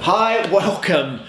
Hi, welcome.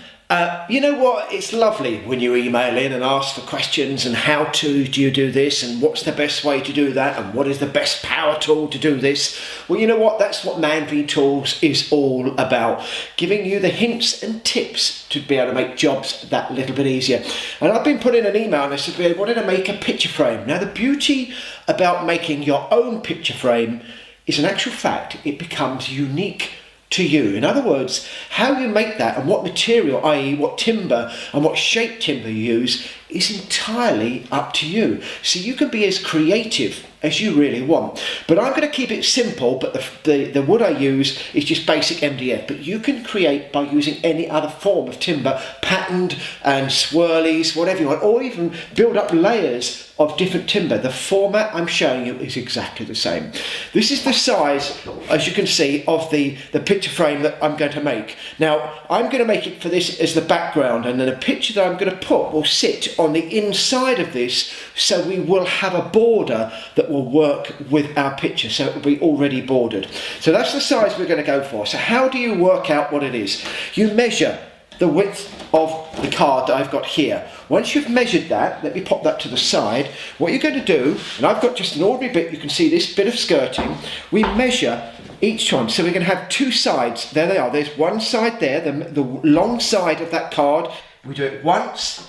You know what? It's lovely when you email in and ask for questions and how do you do this and what's the best way to do that and what is the best power tool to do this. Well, you know what? That's what Man-V Tools is all about. Giving you the hints and tips to be able to make jobs that little bit easier. And I've been put in an email and I said, I wanted to make a picture frame. Now, the beauty about making your own picture frame is, in actual fact, it becomes unique to you. In other words, how you make that and what material, i.e. what timber and what shape timber you use, is entirely up to you. So you can be as creative as you really want. But I'm going to keep it simple, but the wood I use is just basic MDF. But you can create by using any other form of timber, patterned and swirlies, whatever you want, or even build up layers of different timber. The format I'm showing you is exactly the same. This is the size, as you can see, of the picture frame that I'm going to make. Now, I'm going to make it for this as the background, and then a picture that I'm going to put will sit on the inside of this, so we will have a border that will work with our picture, so it will be already bordered. So that's the size we're going to go for. So how do you work out what it is? You measure the width of the card that I've got here. Once you've measured that, let me pop that to the side. What you're going to do, and I've got just an ordinary bit, you can see this bit of skirting, we measure each one. So we're going to have two sides. There they are. There's one side there, the long side of that card. We do it once,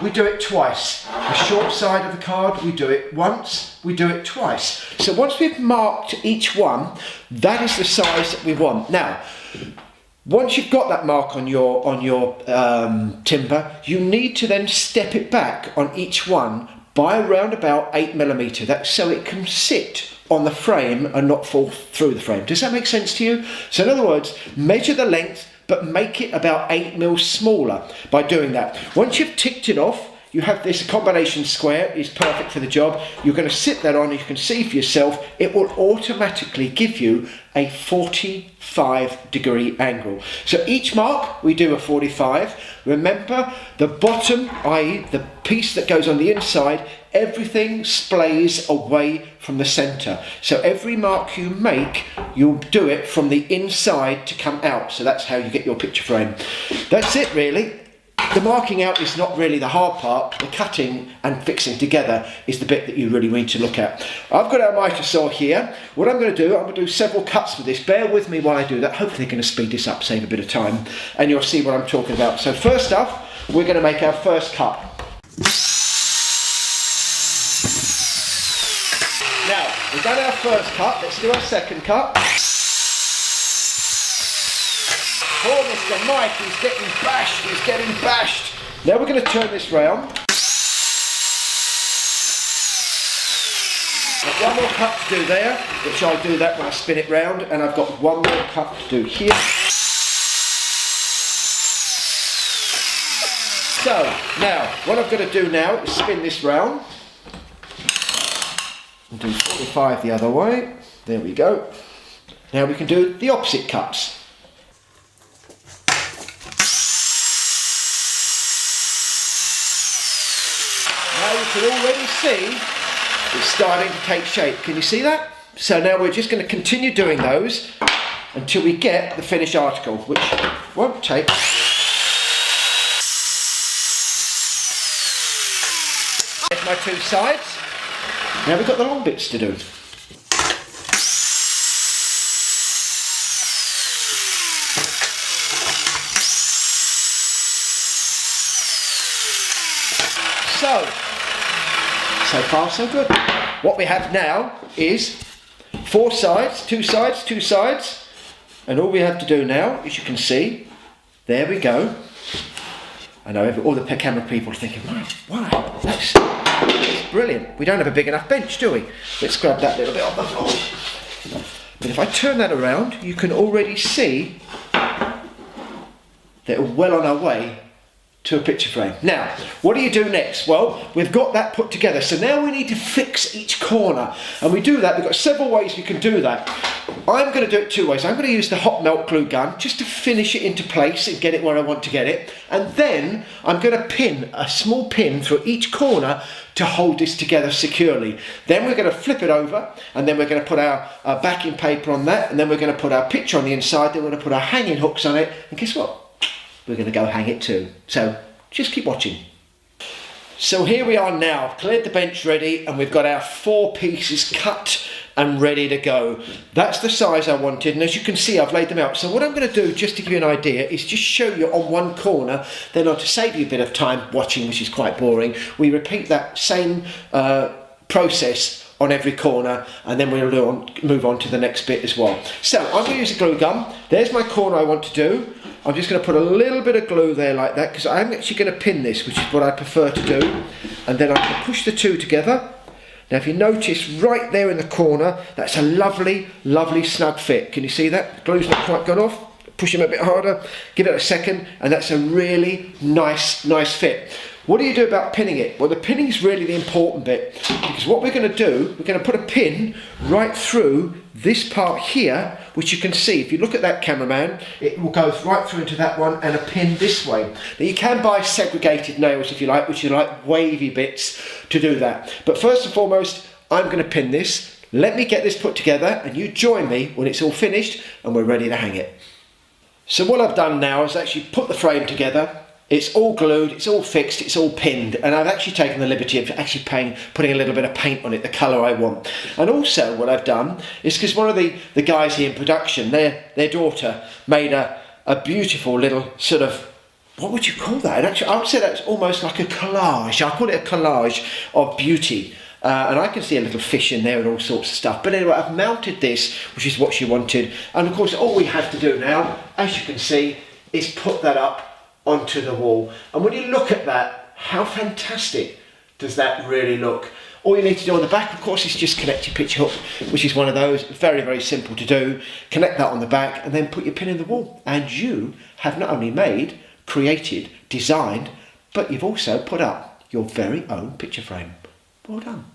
we do it twice. The short side of the card, we do it once, we do it twice. So once we've marked each one, that is the size that we want. Now, once you've got that mark on your timber, you need to then step it back on each one by around about 8mm. That's so it can sit on the frame and not fall through the frame. Does that make sense to you? So in other words, measure the length, but make it about 8mm smaller by doing that. Once you've ticked it off, you have this combination square, is perfect for the job. You're going to sit that on, and you can see for yourself, it will automatically give you a 45-degree angle. So each mark, we do a 45. Remember, the bottom, i.e. the piece that goes on the inside, everything splays away from the centre. So every mark you make, you'll do it from the inside to come out. So that's how you get your picture frame. That's it, really. The marking out is not really the hard part. The cutting and fixing together is the bit that you really need to look at. I've got our miter saw here. What I'm going to do, I'm going to do several cuts with this. Bear with me while I do that. Hopefully I'm going to speed this up, save a bit of time, and you'll see what I'm talking about. So first up, we're going to make our first cut. Now, we've done our first cut. Let's do our second cut. Poor Mr. Mike, he's getting bashed, Now we're going to turn this round. Got one more cut to do there, which I'll do that when I spin it round, and I've got one more cut to do here. So, now, what I've got to do now is spin this round. And do 45 the other way. There we go. Now we can do the opposite cuts. You can already see it's starting to take shape. Can you see that? So now we're just going to continue doing those until we get the finished article, which won't take. There's my two sides. Now we've got the long bits to do. So far so good. What we have now is four sides, two sides, two sides, and all we have to do now, as you can see, there we go. I know all the camera people are thinking, wow, that's brilliant. We don't have a big enough bench, do we? Let's grab that little bit off the floor. But if I turn that around, you can already see that we're well on our way to a picture frame. Now, what do you do next? Well, we've got that put together. So now we need to fix each corner. And we do that, we've got several ways we can do that. I'm going to do it two ways. I'm going to use the hot melt glue gun just to finish it into place and get it where I want to get it. And then I'm going to pin a small pin through each corner to hold this together securely. Then we're going to flip it over, and then we're going to put our backing paper on that, and then we're going to put our picture on the inside, then we're going to put our hanging hooks on it, and guess what? We're going to go hang it too. So just keep watching. So here we are now. I've cleared the bench ready, and we've got our 4 pieces cut and ready to go. That's the size I wanted, and as you can see, I've laid them out. So what I'm going to do, just to give you an idea, is just show you on one corner, then to save you a bit of time watching, which is quite boring, we repeat that same process on every corner, and then we'll move on to the next bit as well. So I'm going to use a glue gun. There's my corner I want to do. I'm just going to put a little bit of glue there like that, because I'm actually going to pin this, which is what I prefer to do. And then I'm going to push the two together. Now if you notice right there in the corner, that's a lovely, lovely snug fit. Can you see that? The glue's not quite gone off. Push them a bit harder, give it a second, and that's a really nice fit. What do you do about pinning it? Well, the pinning is really the important bit, because what we're going to do, we're going to put a pin right through this part here, which you can see. If you look at that, cameraman, it will go right through into that one, and a pin this way. Now you can buy segregated nails if you like, which are like wavy bits to do that. But first and foremost, I'm going to pin this. Let me get this put together, and you join me when it's all finished and we're ready to hang it. So what I've done now is actually put the frame together. It's all glued, it's all fixed, it's all pinned, and I've actually taken the liberty of actually putting a little bit of paint on it, the colour I want. And also what I've done is, because one of the guys here in production, their daughter made a beautiful little sort of, what would you call that? And actually I would say that's almost like a collage. I call it a collage of beauty. And I can see a little fish in there and all sorts of stuff. But anyway, I've mounted this, which is what she wanted. And of course, all we have to do now, as you can see, is put that up onto the wall. And when you look at that, how fantastic does that really look? All you need to do on the back, of course, is just connect your picture hook, which is one of those, very, very simple to do. Connect that on the back and then put your pin in the wall. And you have not only made, created, designed, but you've also put up your very own picture frame. Well done.